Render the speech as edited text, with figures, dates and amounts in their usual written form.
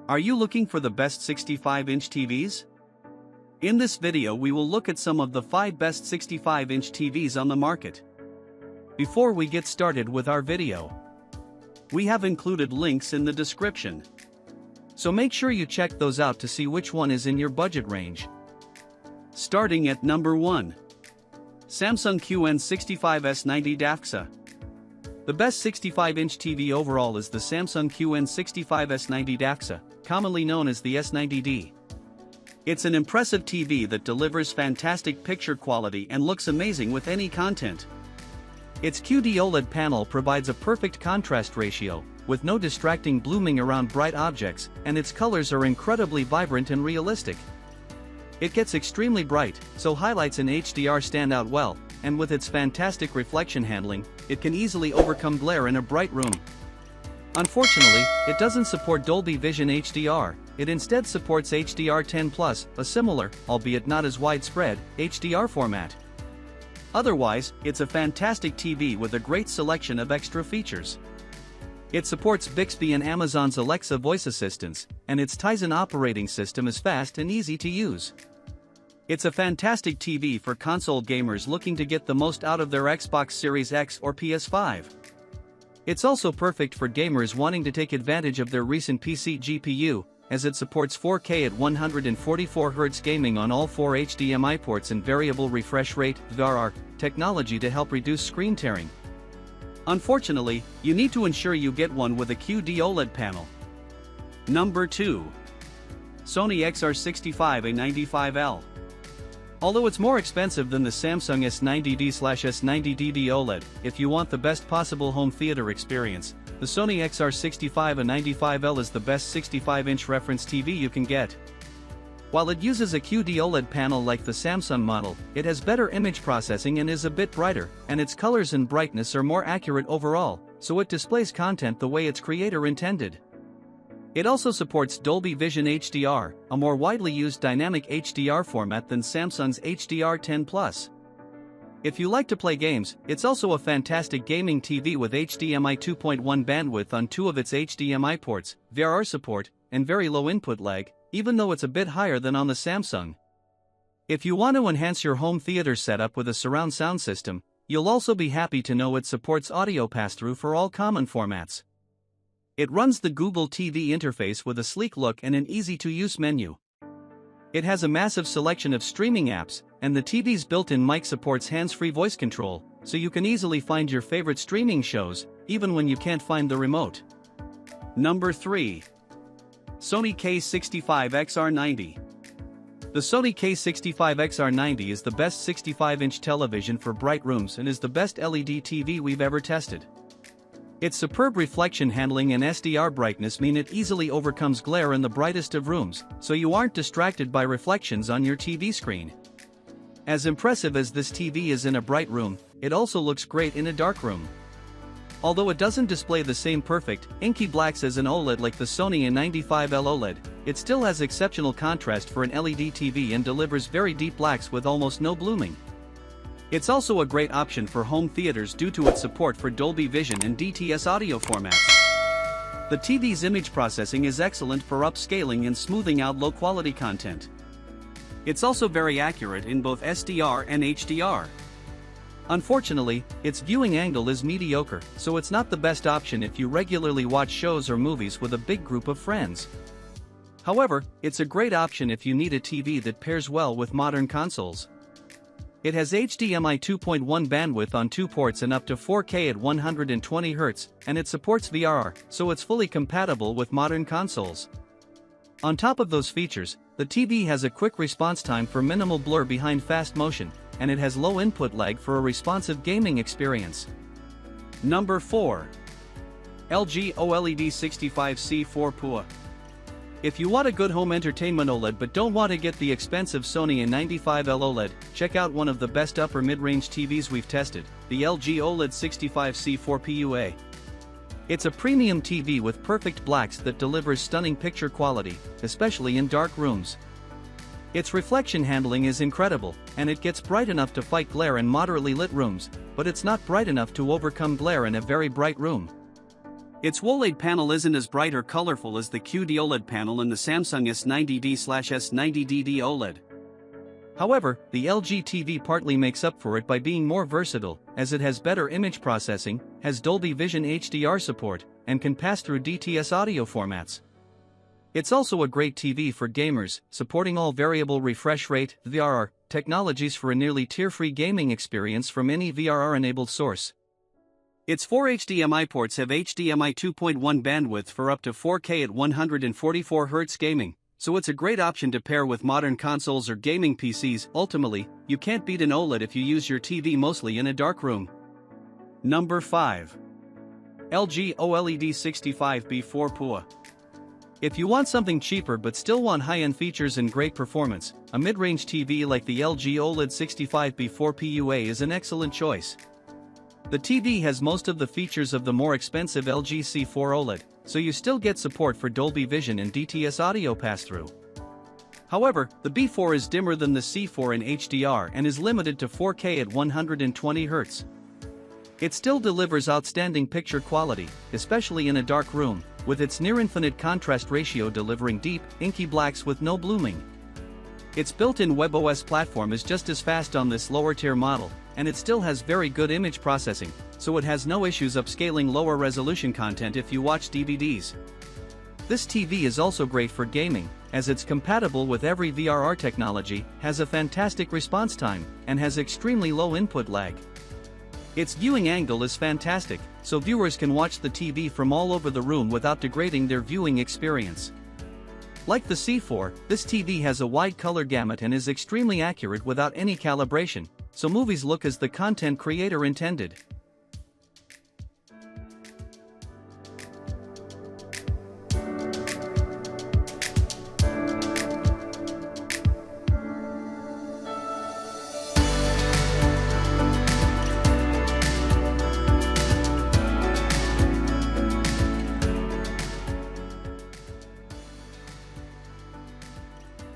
Are you looking for the best 65-inch TVs? In this video we will look at some of the 5 best 65-inch TVs on the market. Before we get started with our video, we have included links in the description. So make sure you check those out to see which one is in your budget range. Starting at number 1. Samsung QN65S90 DAFXA. The best 65-inch TV overall is the Samsung QN65S90 DAFXA, commonly known as the S90D. It's an impressive TV that delivers fantastic picture quality and looks amazing with any content. Its QD OLED panel provides a perfect contrast ratio, with no distracting blooming around bright objects, and its colors are incredibly vibrant and realistic. It gets extremely bright, so highlights in HDR stand out well, and with its fantastic reflection handling, it can easily overcome glare in a bright room. Unfortunately, it doesn't support Dolby Vision HDR, it instead supports HDR10+, a similar, albeit not as widespread, HDR format. Otherwise, it's a fantastic TV with a great selection of extra features. It supports Bixby and Amazon's Alexa voice assistants, and its Tizen operating system is fast and easy to use. It's a fantastic TV for console gamers looking to get the most out of their Xbox Series X or PS5. It's also perfect for gamers wanting to take advantage of their recent PC GPU, as it supports 4K at 144Hz gaming on all 4 HDMI ports and variable refresh rate (VRR) technology to help reduce screen tearing. Unfortunately, you need to ensure you get one with a QD OLED panel. Number 2. Sony XR-65A95L. Although it's more expensive than the Samsung S90D/S90DD OLED, if you want the best possible home theater experience, the Sony XR-65A95L is the best 65-inch reference TV you can get. While it uses a QD OLED panel like the Samsung model, it has better image processing and is a bit brighter, and its colors and brightness are more accurate overall, so it displays content the way its creator intended. It also supports Dolby Vision HDR, a more widely used dynamic HDR format than Samsung's HDR10+. If you like to play games, it's also a fantastic gaming TV with HDMI 2.1 bandwidth on 2 of its HDMI ports, VRR support, and very low input lag, even though it's a bit higher than on the Samsung. If you want to enhance your home theater setup with a surround sound system, you'll also be happy to know it supports audio pass-through for all common formats. It runs the Google TV interface with a sleek look and an easy-to-use menu. It has a massive selection of streaming apps, and the TV's built-in mic supports hands-free voice control, so you can easily find your favorite streaming shows, even when you can't find the remote. Number 3. Sony K-65XR90. The Sony K-65XR90 is the best 65-inch television for bright rooms and is the best LED TV we've ever tested. Its superb reflection handling and SDR brightness mean it easily overcomes glare in the brightest of rooms, so you aren't distracted by reflections on your TV screen. As impressive as this TV is in a bright room, it also looks great in a dark room. Although it doesn't display the same perfect, inky blacks as an OLED like the Sony N95L OLED, it still has exceptional contrast for an LED TV and delivers very deep blacks with almost no blooming. It's also a great option for home theaters due to its support for Dolby Vision and DTS audio formats. The TV's image processing is excellent for upscaling and smoothing out low-quality content. It's also very accurate in both SDR and HDR. Unfortunately, its viewing angle is mediocre, so it's not the best option if you regularly watch shows or movies with a big group of friends. However, it's a great option if you need a TV that pairs well with modern consoles. It has HDMI 2.1 bandwidth on 2 ports and up to 4K at 120Hz, and it supports VRR, so it's fully compatible with modern consoles. On top of those features, the TV has a quick response time for minimal blur behind fast motion, and it has low input lag for a responsive gaming experience. Number 4. LG OLED 65C4PUA. If you want a good home entertainment OLED but don't want to get the expensive Sony N95L OLED, check out one of the best upper mid-range TVs we've tested, the LG OLED 65C4PUA. It's a premium TV with perfect blacks that delivers stunning picture quality, especially in dark rooms. Its reflection handling is incredible, and it gets bright enough to fight glare in moderately lit rooms, but it's not bright enough to overcome glare in a very bright room. Its OLED panel isn't as bright or colorful as the QD OLED panel in the Samsung S90D/S90DD OLED. However, the LG TV partly makes up for it by being more versatile, as it has better image processing, has Dolby Vision HDR support, and can pass through DTS audio formats. It's also a great TV for gamers, supporting all variable refresh rate (VRR) technologies for a nearly tear-free gaming experience from any VRR-enabled source. Its 4 HDMI ports have HDMI 2.1 bandwidth for up to 4K at 144 Hz gaming, so it's a great option to pair with modern consoles or gaming PCs. Ultimately, you can't beat an OLED if you use your TV mostly in a dark room. Number 5. LG OLED 65B4 PUA. If you want something cheaper but still want high-end features and great performance, a mid-range TV like the LG OLED 65B4 PUA is an excellent choice. The TV has most of the features of the more expensive LG C4 OLED, so you still get support for Dolby Vision and DTS audio pass-through. However, the B4 is dimmer than the C4 in HDR and is limited to 4K at 120 Hz. It still delivers outstanding picture quality, especially in a dark room, with its near-infinite contrast ratio delivering deep, inky blacks with no blooming. Its built-in WebOS platform is just as fast on this lower-tier model, and it still has very good image processing, so it has no issues upscaling lower-resolution content if you watch DVDs. This TV is also great for gaming, as it's compatible with every VRR technology, has a fantastic response time, and has extremely low input lag. Its viewing angle is fantastic, so viewers can watch the TV from all over the room without degrading their viewing experience. Like the C4, this TV has a wide color gamut and is extremely accurate without any calibration, so movies look as the content creator intended.